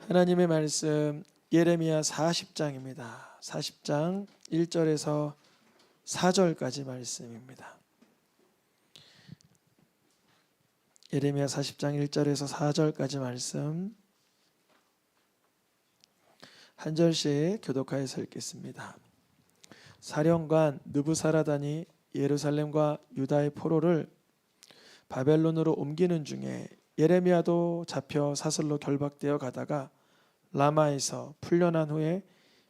하나님의 말씀 예레미야 40장입니다. 40장 1절에서 4절까지 말씀입니다. 예레미야 40장 1절에서 4절까지 말씀 한 절씩 교독하여서 읽겠습니다. 사령관 느부사라단이 예루살렘과 유다의 포로를 바벨론으로 옮기는 중에 예레미야도 잡혀 사슬로 결박되어 가다가 라마에서 풀려난 후에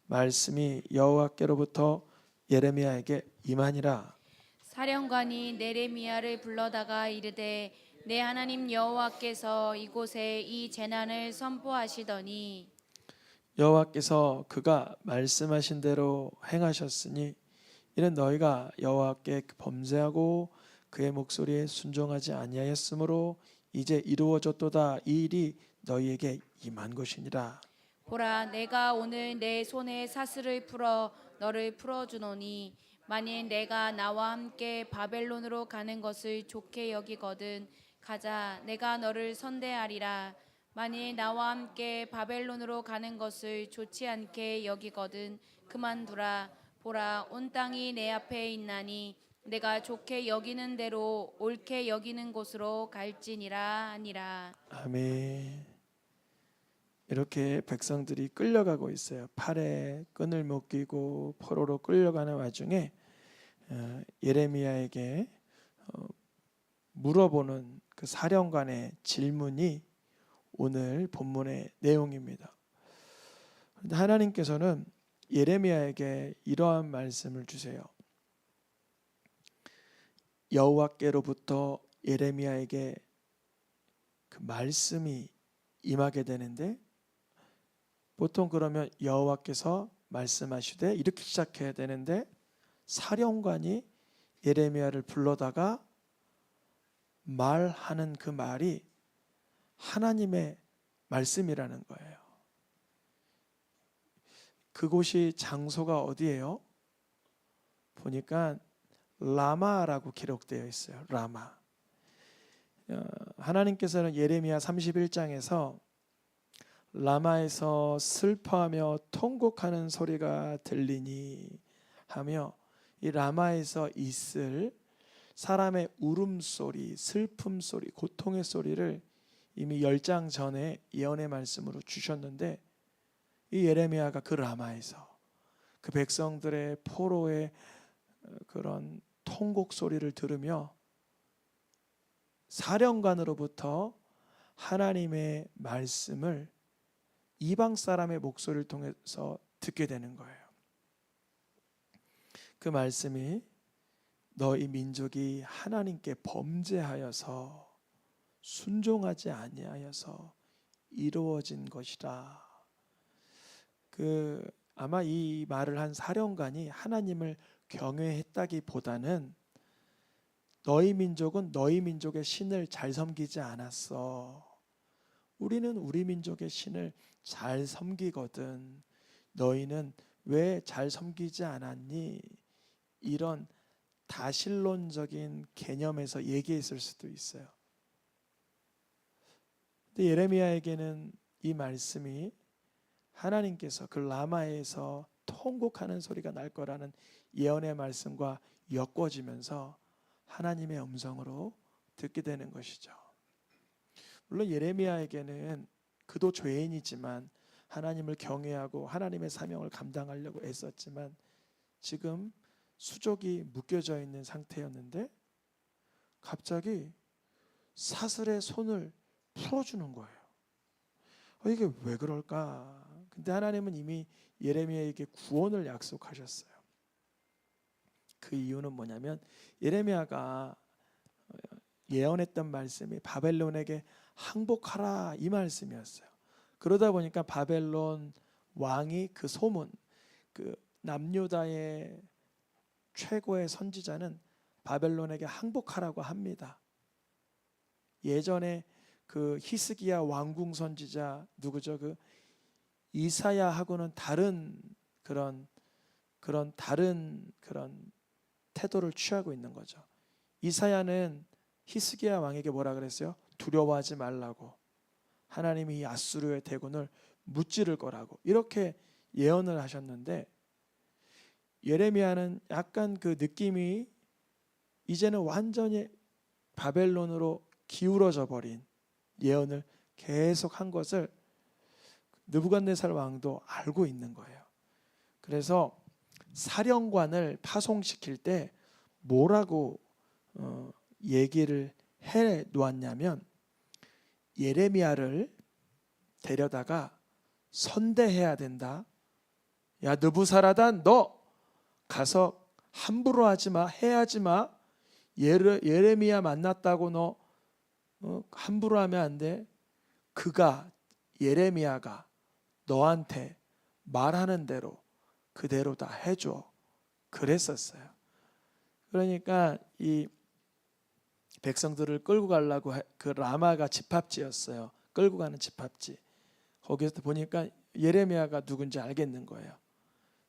말씀이 여호와께로부터 예레미야에게 임하니라. 사령관이 네레미야를 불러다가 이르되 내 하나님 여호와께서 이곳에 이 재난을 선포하시더니 여호와께서 그가 말씀하신 대로 행하셨으니 이는 너희가 여호와께 범죄하고 그의 목소리에 순종하지 아니하였으므로 이제 이루어졌도다. 이 일이 너희에게 임한 것이니라. 보라 내가 오늘 내 손에 사슬을 풀어 너를 풀어주노니 만일 내가 나와 함께 바벨론으로 가는 것을 좋게 여기거든 가자 내가 너를 선대하리라. 만일 나와 함께 바벨론으로 가는 것을 좋지 않게 여기거든 그만두라. 보라 온 땅이 내 앞에 있나니 내가 좋게 여기는 대로 옳게 여기는 곳으로 갈지니라 하니라. 아멘. 이렇게 백성들이 끌려가고 있어요. 팔에 끈을 묶이고 포로로 끌려가는 와중에 예레미야에게 물어보는 그 사령관의 질문이 오늘 본문의 내용입니다. 그런데 하나님께서는 예레미야에게 이러한 말씀을 주세요. 여호와께로부터 예레미야에게 그 말씀이 임하게 되는데 보통 그러면 여호와께서 말씀하시되 이렇게 시작해야 되는데 사령관이 예레미야를 불러다가 말하는 그 말이 하나님의 말씀이라는 거예요. 그곳이 장소가 어디예요? 보니까 라마라고 기록되어 있어요. 라마. 하나님께서는 예레미야 31장에서 라마에서 슬퍼하며 통곡하는 소리가 들리니 하며 이 라마에서 있을 사람의 울음소리, 슬픔소리, 고통의 소리를 이미 10장 전에 예언의 말씀으로 주셨는데 이 예레미야가 그 라마에서 그 백성들의 포로의 그런 통곡 소리를 들으며 사령관으로부터 하나님의 말씀을 이방 사람의 목소리를 통해서 듣게 되는 거예요. 그 말씀이 너희 민족이 하나님께 범죄하여서 순종하지 아니하여서 이루어진 것이라. 아마 이 말을 한 사령관이 하나님을 경외했다기보다는 너희 민족은 너희 민족의 신을 잘 섬기지 않았어. 우리는 우리 민족의 신을 잘 섬기거든. 너희는 왜 잘 섬기지 않았니? 이런 다신론적인 개념에서 얘기했을 수도 있어요. 근데 예레미야에게는 이 말씀이 하나님께서 그 라마에서 통곡하는 소리가 날 거라는 예언의 말씀과 엮어지면서 하나님의 음성으로 듣게 되는 것이죠. 물론 예레미야에게는 그도 죄인이지만 하나님을 경외하고 하나님의 사명을 감당하려고 애썼지만 지금 수족이 묶여져 있는 상태였는데 갑자기 사슬의 손을 풀어주는 거예요. 이게 왜 그럴까? 근데 하나님은 이미 예레미야에게 구원을 약속하셨어요. 그 이유는 뭐냐면 예레미야가 예언했던 말씀이 바벨론에게 항복하라 이 말씀이었어요. 그러다 보니까 바벨론 왕이 그 소문, 그 남유다의 최고의 선지자는 바벨론에게 항복하라고 합니다. 예전에 그 히스기야 왕궁 선지자 누구죠? 그 이사야하고는 다른 그런 태도를 취하고 있는 거죠. 이사야는 히스기야 왕에게 뭐라 그랬어요? 두려워하지 말라고. 하나님이 이 아수르의 대군을 무찌를 거라고 이렇게 예언을 하셨는데, 예레미야는 약간 그 느낌이 이제는 완전히 바벨론으로 기울어져 버린 예언을 계속 한 것을 느부갓네살 왕도 알고 있는 거예요. 그래서 사령관을 파송시킬 때 뭐라고 얘기를 해 놓았냐면, 예레미야를 데려다가 선대해야 된다. 야 느부사라단, 너 가서 함부로 하지 마, 해하지 마. 예레미야 만났다고 너 함부로 하면 안 돼. 예레미야가 너한테 말하는 대로 그대로 다 해줘. 그랬었어요. 그러니까 이 백성들을 끌고 가려고 그 라마가 집합지였어요. 끌고 가는 집합지. 거기서 보니까 예레미야가 누군지 알겠는 거예요.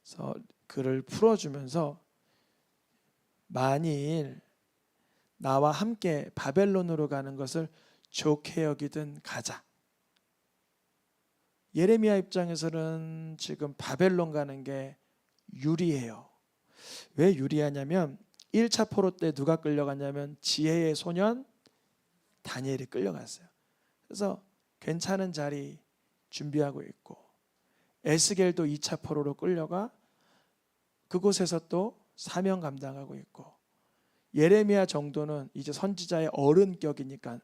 그래서 그를 풀어주면서 만일 나와 함께 바벨론으로 가는 것을 좋게 여기든 가자. 예레미야 입장에서는 지금 바벨론 가는 게 유리해요. 왜 유리하냐면 1차 포로 때 누가 끌려갔냐면 지혜의 소년 다니엘이 끌려갔어요. 그래서 괜찮은 자리 준비하고 있고, 에스겔도 2차 포로로 끌려가 그곳에서 또 사명 감당하고 있고, 예레미야 정도는 이제 선지자의 어른격이니까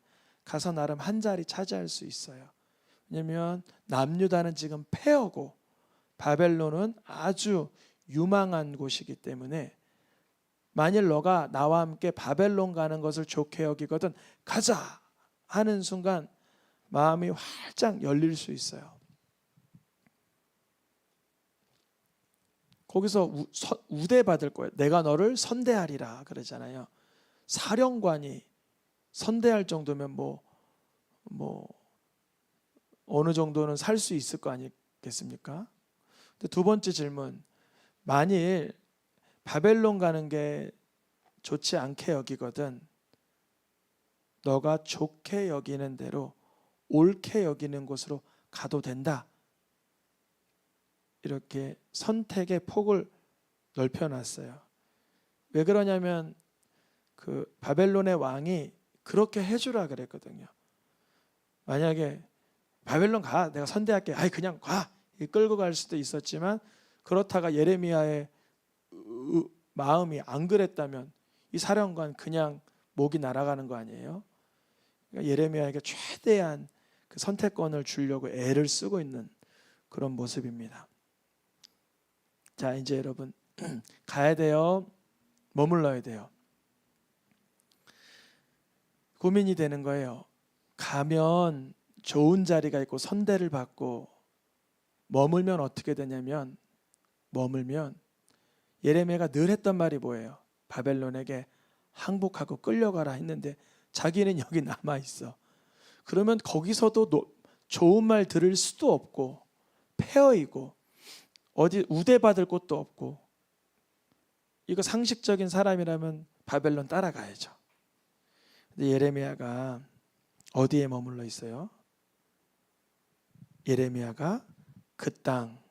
가서 나름 한 자리 차지할 수 있어요. 왜냐하면 남유다는 지금 폐허고 바벨론은 아주 유망한 곳이기 때문에, 만일 너가 나와 함께 바벨론 가는 것을 좋게 여기거든 가자 하는 순간 마음이 활짝 열릴 수 있어요. 거기서 우대받을 거예요. 내가 너를 선대하리라 그러잖아요. 사령관이 선대할 정도면 뭐 어느 정도는 살 수 있을 거 아니겠습니까? 근데 두 번째 질문, 만일 바벨론 가는 게 좋지 않게 여기거든 너가 좋게 여기는 대로 옳게 여기는 곳으로 가도 된다. 이렇게 선택의 폭을 넓혀놨어요. 왜 그러냐면 그 바벨론의 왕이 그렇게 해주라 그랬거든요. 만약에 바벨론 가, 내가 선대할게, 아이 그냥 가, 끌고 갈 수도 있었지만, 그렇다가 예레미야의 마음이 안 그랬다면 이 사령관 그냥 목이 날아가는 거 아니에요? 그러니까 예레미야에게 최대한 그 선택권을 주려고 애를 쓰고 있는 그런 모습입니다. 자, 이제 여러분 가야 돼요? 머물러야 돼요? 고민이 되는 거예요. 가면 좋은 자리가 있고 선대를 받고 머물면 어떻게 되냐면, 머물면 예레미야가 늘 했던 말이 뭐예요? 바벨론에게 항복하고 끌려가라 했는데 자기는 여기 남아 있어. 그러면 거기서도 좋은 말 들을 수도 없고 폐허이고 어디 우대받을 곳도 없고, 이거 상식적인 사람이라면 바벨론 따라가야죠. 근데 예레미야가 어디에 머물러 있어요? 예레미야가 그 땅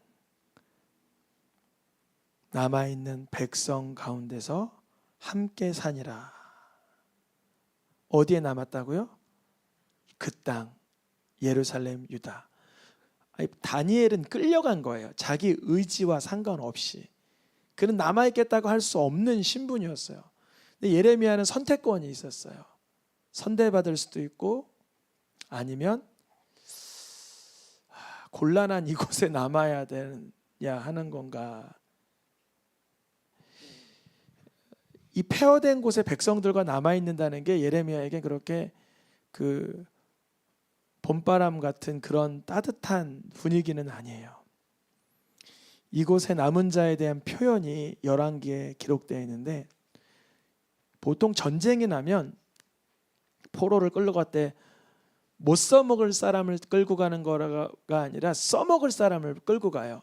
남아있는 백성 가운데서 함께 사니라. 어디에 남았다고요? 그 땅 예루살렘 유다. 다니엘은 끌려간 거예요. 자기 의지와 상관없이. 그는 남아있겠다고 할 수 없는 신분이었어요. 근데 예레미야는 선택권이 있었어요. 선대받을 수도 있고 아니면 곤란한 이곳에 남아야 되냐 하는 건가. 이 폐허된 곳에 백성들과 남아있는다는 게 예레미야에게 그렇게 그 봄바람 같은 그런 따뜻한 분위기는 아니에요. 이곳에 남은 자에 대한 표현이 11개에 기록되어 있는데, 보통 전쟁이 나면 포로를 끌고 갈 때 못 써먹을 사람을 끌고 가는 거가 아니라 써먹을 사람을 끌고 가요.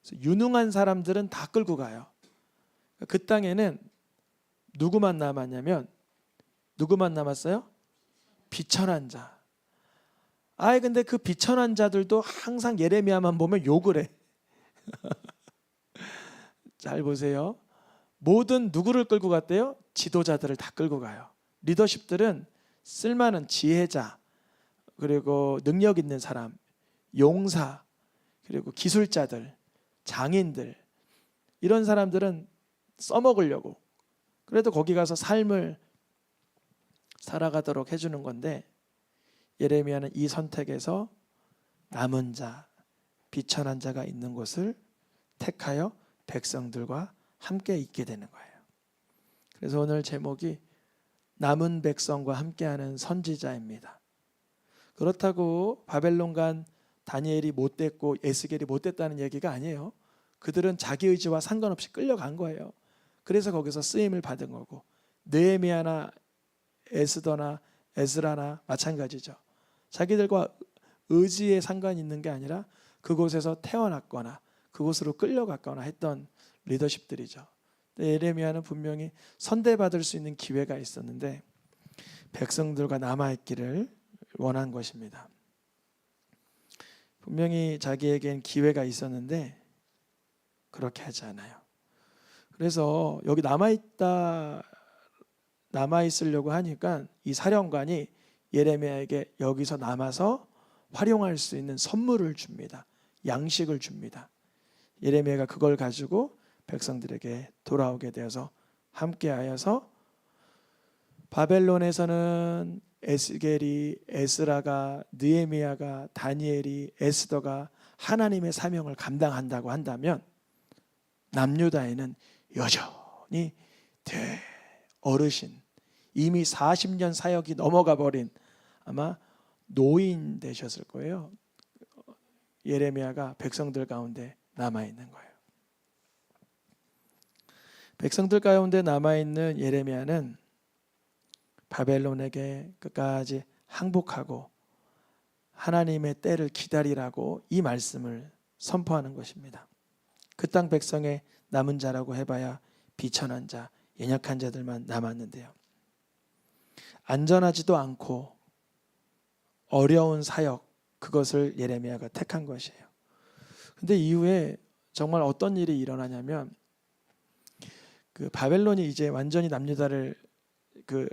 그래서 유능한 사람들은 다 끌고 가요. 그 땅에는 누구만 남았냐면, 누구만 남았어요? 비천한 자. 근데 그 비천한 자들도 항상 예레미야만 보면 욕을 해. 잘 보세요. 모든 누구를 끌고 갔대요? 지도자들을 다 끌고 가요. 리더십들은 쓸만한 지혜자, 그리고 능력 있는 사람, 용사, 그리고 기술자들, 장인들, 이런 사람들은 써먹으려고, 그래도 거기 가서 삶을 살아가도록 해주는 건데, 예레미야는 이 선택에서 남은 자, 비천한 자가 있는 곳을 택하여 백성들과 함께 있게 되는 거예요. 그래서 오늘 제목이 남은 백성과 함께하는 선지자입니다. 그렇다고 바벨론 간 다니엘이 못됐고 에스겔이 못됐다는 얘기가 아니에요. 그들은 자기 의지와 상관없이 끌려간 거예요. 그래서 거기서 쓰임을 받은 거고, 느헤미야나 에스더나 에스라나 마찬가지죠. 자기들과 의지에 상관이 있는 게 아니라 그곳에서 태어났거나 그곳으로 끌려갔거나 했던 리더십들이죠. 예레미야는 분명히 선대받을 수 있는 기회가 있었는데 백성들과 남아있기를 원한 것입니다. 분명히 자기에겐 기회가 있었는데 그렇게 하지 않아요. 그래서 여기 남아있으려고 하니까 이 사령관이 예레미야에게 여기서 남아서 활용할 수 있는 선물을 줍니다. 양식을 줍니다. 예레미야가 그걸 가지고 백성들에게 돌아오게 되어서 함께하여서 바벨론에서는 에스겔이, 에스라가, 느헤미야가, 다니엘이, 에스더가 하나님의 사명을 감당한다고 한다면 남유다에는 여전히 어르신, 이미 40년 사역이 넘어가 버린 아마 노인 되셨을 거예요. 예레미야가 백성들 가운데 남아있는 거예요. 백성들 가운데 남아있는 예레미야는 바벨론에게 끝까지 항복하고 하나님의 때를 기다리라고 이 말씀을 선포하는 것입니다. 그 땅 백성의 남은 자라고 해봐야 비천한 자, 연약한 자들만 남았는데요. 안전하지도 않고 어려운 사역, 그것을 예레미야가 택한 것이에요. 근데 이후에 정말 어떤 일이 일어나냐면 그 바벨론이 이제 완전히 남유다를 그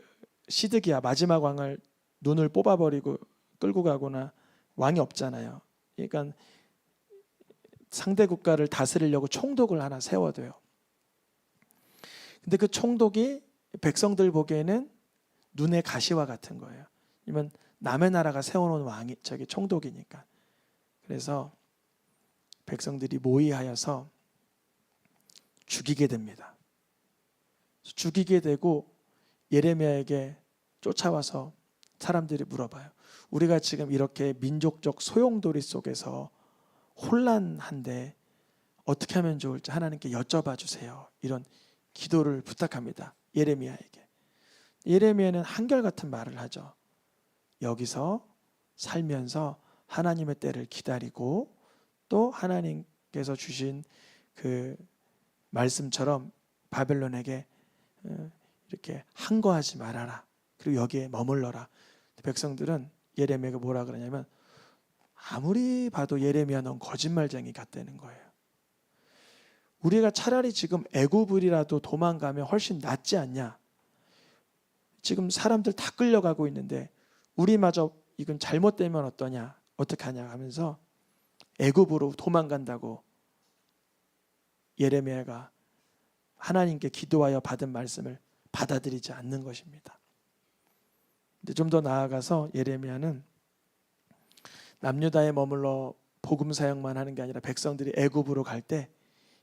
시드기야 마지막 왕을 눈을 뽑아버리고 끌고 가거나 왕이 없잖아요. 그러니까 상대 국가를 다스리려고 총독을 하나 세워둬요. 근데 그 총독이 백성들 보기에는 눈의 가시와 같은 거예요. 아니면 남의 나라가 세워놓은 왕이 총독이니까. 그래서 백성들이 모의하여서 죽이게 됩니다. 죽이게 되고 예레미야에게 쫓아와서 사람들이 물어봐요. 우리가 지금 이렇게 민족적 소용돌이 속에서 혼란한데 어떻게 하면 좋을지 하나님께 여쭤봐 주세요. 이런 기도를 부탁합니다. 예레미야에게. 예레미야는 한결같은 말을 하죠. 여기서 살면서 하나님의 때를 기다리고 또 하나님께서 주신 그 말씀처럼 바벨론에게 이렇게 항거하지 말아라. 그리고 여기에 머물러라. 백성들은 예레미야가 뭐라 그러냐면 아무리 봐도 예레미야 넌 거짓말쟁이 같다는 거예요. 우리가 차라리 지금 애굽이라도 도망가면 훨씬 낫지 않냐. 지금 사람들 다 끌려가고 있는데 우리마저 이건 잘못되면 어떠냐, 어떻게 하냐 하면서 애굽으로 도망간다고 예레미야가 하나님께 기도하여 받은 말씀을 받아들이지 않는 것입니다. 근데 좀 더 나아가서 예레미야는 남유다에 머물러 복음 사역만 하는 게 아니라 백성들이 애굽으로 갈 때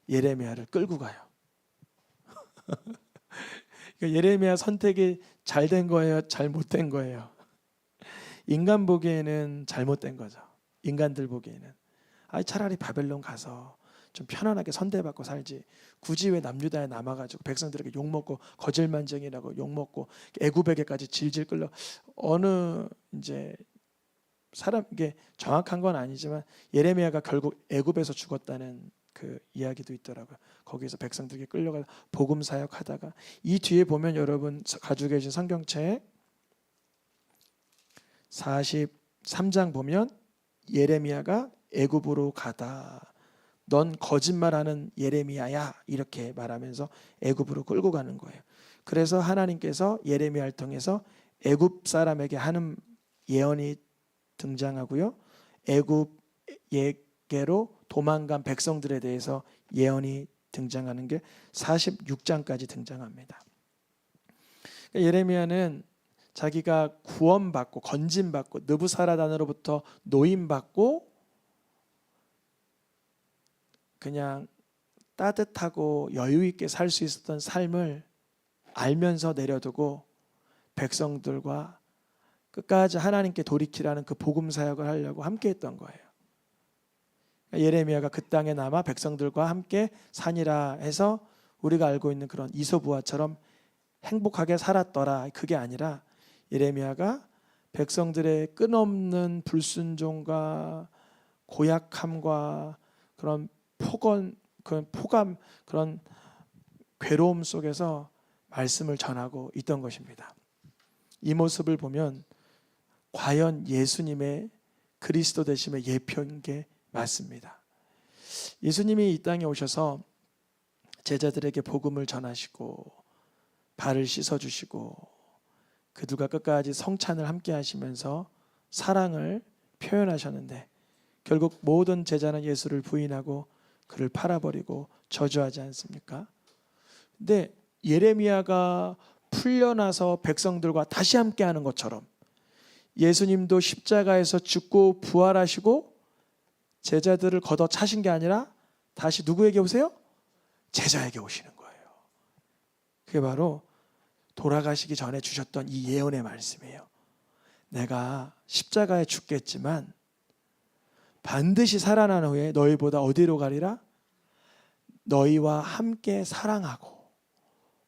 예레미야를 끌고 가요. 그러니까 예레미야 선택이 잘된 거예요, 잘못된 거예요? 인간 보기에는 잘못된 거죠. 인간들 보기에는 차라리 바벨론 가서 좀 편안하게 선대받고 살지. 굳이 왜 남유다에 남아가지고 백성들에게 욕먹고 거짓말쟁이라고 욕먹고 애굽에게까지 질질 끌려. 어느 이제 사람 이게 정확한 건 아니지만 예레미야가 결국 애굽에서 죽었다는 그 이야기도 있더라고요. 거기서 백성들에게 끌려가 복음 사역하다가 이 뒤에 보면 여러분 가지고 계신 성경책 3장 보면 예레미야가 애굽으로 가다. 넌 거짓말하는 예레미야야 이렇게 말하면서 애굽으로 끌고 가는 거예요. 그래서 하나님께서 예레미야를 통해서 애굽 사람에게 하는 예언이 등장하고요. 애굽에게로 도망간 백성들에 대해서 예언이 등장하는 게 46장까지 등장합니다. 그러니까 예레미야는 자기가 구원받고 건진받고 느부사라단으로부터 노임받고 그냥 따뜻하고 여유 있게 살 수 있었던 삶을 알면서 내려두고 백성들과 끝까지 하나님께 돌이키라는 그 복음 사역을 하려고 함께 했던 거예요. 예레미야가 그 땅에 남아 백성들과 함께 사니라 해서 우리가 알고 있는 그런 이소부화처럼 행복하게 살았더라, 그게 아니라 예레미야가 백성들의 끝없는 불순종과 고약함과 그런 포감, 그런 괴로움 속에서 말씀을 전하고 있던 것입니다. 이 모습을 보면 과연 예수님의 그리스도 되심의 예표인 게 맞습니다. 예수님이 이 땅에 오셔서 제자들에게 복음을 전하시고 발을 씻어주시고 그들과 끝까지 성찬을 함께 하시면서 사랑을 표현하셨는데 결국 모든 제자는 예수를 부인하고 그를 팔아버리고 저주하지 않습니까? 근데 예레미야가 풀려나서 백성들과 다시 함께하는 것처럼 예수님도 십자가에서 죽고 부활하시고 제자들을 걷어 차신 게 아니라 다시 누구에게 오세요? 제자에게 오시는 거예요. 그게 바로 돌아가시기 전에 주셨던 이 예언의 말씀이에요. 내가 십자가에 죽겠지만 반드시 살아난 후에 너희보다 어디로 가리라? 너희와 함께 사랑하고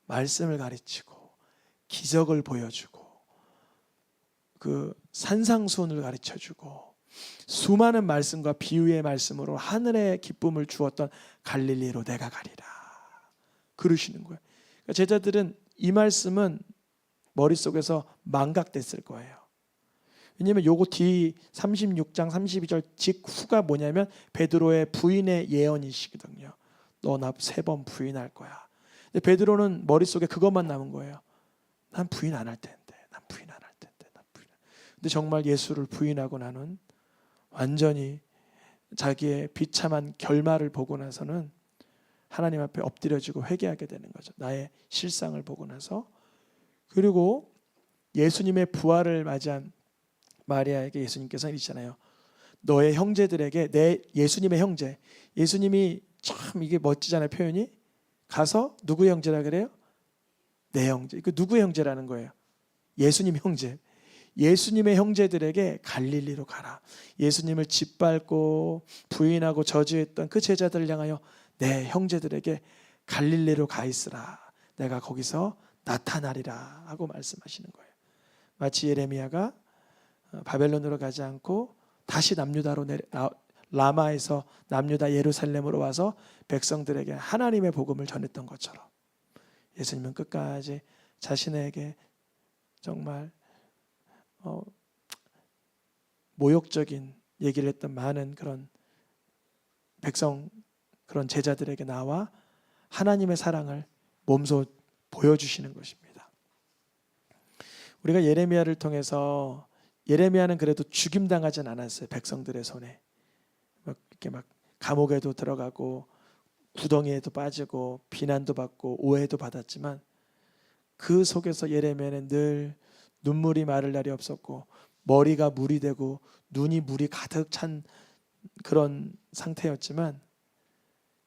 말씀을 가르치고 기적을 보여주고 그 산상수훈을 가르쳐주고 수많은 말씀과 비유의 말씀으로 하늘의 기쁨을 주었던 갈릴리로 내가 가리라 그러시는 거예요. 그러니까 제자들은 이 말씀은 머릿속에서 망각됐을 거예요. 왜냐하면 요거 뒤 36장 32절 직후가 뭐냐면 베드로의 부인의 예언이시거든요. 너 나 3번 부인할 거야. 근데 베드로는 머릿속에 그것만 남은 거예요. 난 부인 안 할 텐데. 난 부인 안 할 텐데. 난 부인. 근데 정말 예수를 부인하고 나는 완전히 자기의 비참한 결말을 보고 나서는 하나님 앞에 엎드려지고 회개하게 되는 거죠. 나의 실상을 보고 나서. 그리고 예수님의 부활을 맞이한 마리아에게 예수님께서 이러시잖아요. 너의 형제들에게 내 예수님의 형제. 예수님이 참 이게 멋지잖아요. 표현이. 가서 누구의 형제라 그래요? 내 형제. 그 누구의 형제라는 거예요? 예수님 형제. 예수님의 형제들에게 갈릴리로 가라. 예수님을 짓밟고 부인하고 저주했던 그 제자들을 향하여 내 형제들에게 갈릴리로 가 있으라. 내가 거기서 나타나리라 하고 말씀하시는 거예요. 마치 예레미야가 바벨론으로 가지 않고 다시 남유다로 라마에서 남유다 예루살렘으로 와서 백성들에게 하나님의 복음을 전했던 것처럼 예수님은 끝까지 자신에게 정말 모욕적인 얘기를 했던 많은 그런 백성, 그런 제자들에게 나와 하나님의 사랑을 몸소 보여주시는 것입니다. 우리가 예레미야를 통해서 예레미야는 그래도 죽임당하진 않았어요. 백성들의 손에 이렇게 막 감옥에도 들어가고 구덩이에도 빠지고 비난도 받고 오해도 받았지만 그 속에서 예레미야는 늘 눈물이 마를 날이 없었고 머리가 물이 되고 눈이 물이 가득 찬 그런 상태였지만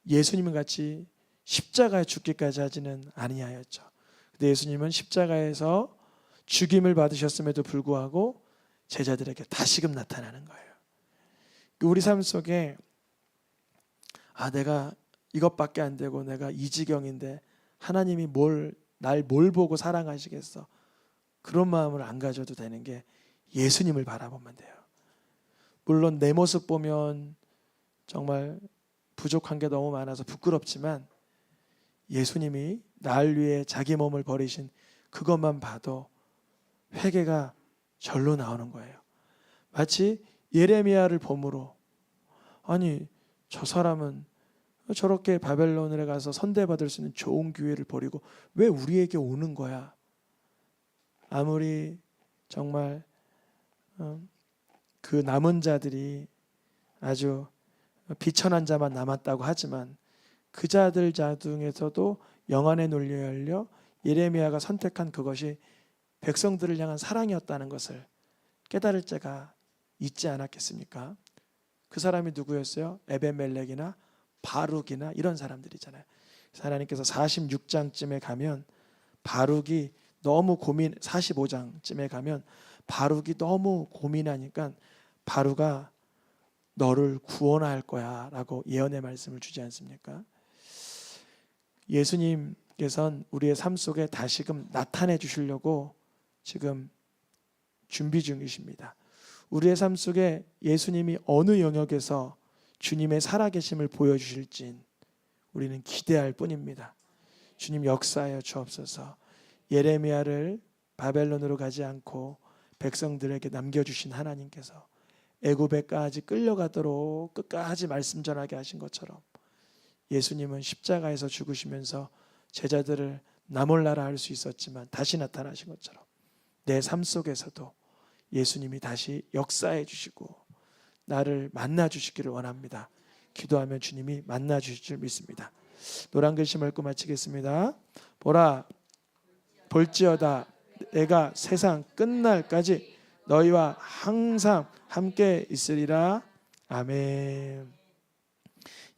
예수님은 같이 십자가에 죽기까지 하지는 아니하였죠. 근데 예수님은 십자가에서 죽임을 받으셨음에도 불구하고 제자들에게 다시금 나타나는 거예요. 우리 삶 속에 내가 이것밖에 안 되고 내가 이 지경인데 하나님이 날 뭘 보고 사랑하시겠어. 그런 마음을 안 가져도 되는 게 예수님을 바라보면 돼요. 물론 내 모습 보면 정말 부족한 게 너무 많아서 부끄럽지만 예수님이 날 위해 자기 몸을 버리신 그것만 봐도 회개가 절로 나오는 거예요. 마치 예레미야를 보므로 아니 저 사람은 저렇게 바벨론에 가서 선대받을 수 있는 좋은 기회를 버리고 왜 우리에게 오는 거야? 아무리 정말 그 남은 자들이 아주 비천한 자만 남았다고 하지만 그 자들 중에서도 영안의 논리에 열려 예레미야가 선택한 그것이 백성들을 향한 사랑이었다는 것을 깨달을 자가 있지 않았겠습니까? 그 사람이 누구였어요? 에벤멜렉이나 바룩이나 이런 사람들이잖아요. 하나님께서 46장쯤에 가면 바룩이 너무 45장쯤에 가면 바룩이 너무 고민하니까 바룩아 너를 구원할 거야 라고 예언의 말씀을 주지 않습니까? 예수님께서는 우리의 삶 속에 다시금 나타내 주시려고 지금 준비 중이십니다. 우리의 삶 속에 예수님이 어느 영역에서 주님의 살아계심을 보여주실진 우리는 기대할 뿐입니다. 주님 역사하여 주옵소서. 예레미야를 바벨론으로 가지 않고 백성들에게 남겨주신 하나님께서 애굽에까지 끌려가도록 끝까지 말씀 전하게 하신 것처럼 예수님은 십자가에서 죽으시면서 제자들을 나몰라라 할 수 있었지만 다시 나타나신 것처럼 내 삶 속에서도 예수님이 다시 역사해 주시고 나를 만나 주시기를 원합니다. 기도하면 주님이 만나 주실 줄 믿습니다. 노란 글씨 읽고 마치겠습니다. 보라 볼지어다 내가 세상 끝날까지 너희와 항상 함께 있으리라. 아멘.